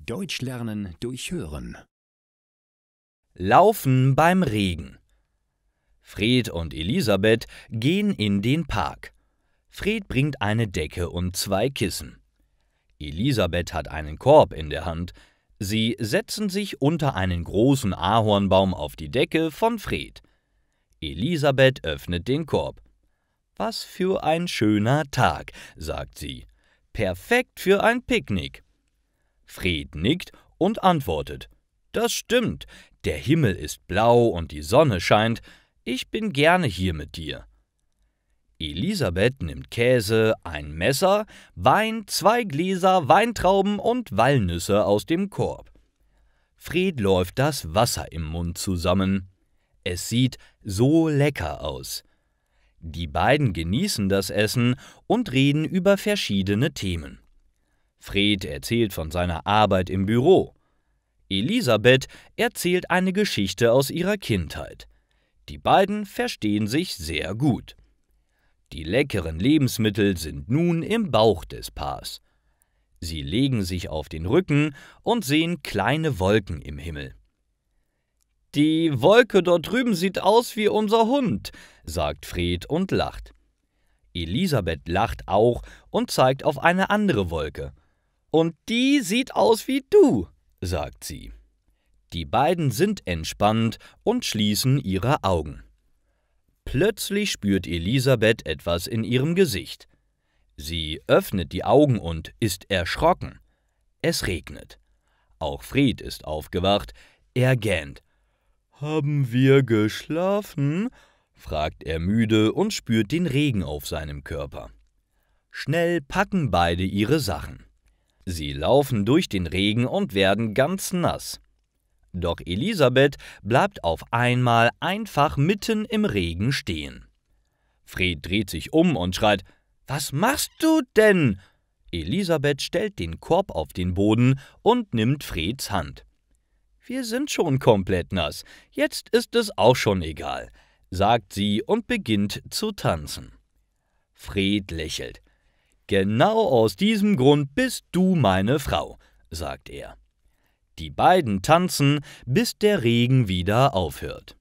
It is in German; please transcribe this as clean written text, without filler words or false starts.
Deutsch lernen durch Hören. Laufen beim Regen. Fred und Elisabeth gehen in den Park. Fred bringt eine Decke und 2 Kissen. Elisabeth hat einen Korb in der Hand. Sie setzen sich unter einen großen Ahornbaum auf die Decke von Fred. Elisabeth öffnet den Korb. »Was für ein schöner Tag«, sagt sie. »Perfekt für ein Picknick.« Fred nickt und antwortet: »Das stimmt, der Himmel ist blau und die Sonne scheint. Ich bin gerne hier mit dir.« Elisabeth nimmt Käse, ein Messer, Wein, 2 Gläser, Weintrauben und Walnüsse aus dem Korb. Fred läuft das Wasser im Mund zusammen. Es sieht so lecker aus. Die beiden genießen das Essen und reden über verschiedene Themen. Fred erzählt von seiner Arbeit im Büro. Elisabeth erzählt eine Geschichte aus ihrer Kindheit. Die beiden verstehen sich sehr gut. Die leckeren Lebensmittel sind nun im Bauch des Paars. Sie legen sich auf den Rücken und sehen kleine Wolken im Himmel. »Die Wolke dort drüben sieht aus wie unser Hund«, sagt Fred und lacht. Elisabeth lacht auch und zeigt auf eine andere Wolke. »Und die sieht aus wie du«, sagt sie. Die beiden sind entspannt und schließen ihre Augen. Plötzlich spürt Elisabeth etwas in ihrem Gesicht. Sie öffnet die Augen und ist erschrocken. Es regnet. Auch Fred ist aufgewacht. Er gähnt. »Haben wir geschlafen?«, fragt er müde und spürt den Regen auf seinem Körper. Schnell packen beide ihre Sachen. Sie laufen durch den Regen und werden ganz nass. Doch Elisabeth bleibt auf einmal einfach mitten im Regen stehen. Fred dreht sich um und schreit: »Was machst du denn?« Elisabeth stellt den Korb auf den Boden und nimmt Freds Hand. »Wir sind schon komplett nass, jetzt ist es auch schon egal«, sagt sie und beginnt zu tanzen. Fred lächelt. »Genau aus diesem Grund bist du meine Frau«, sagt er. Die beiden tanzen, bis der Regen wieder aufhört.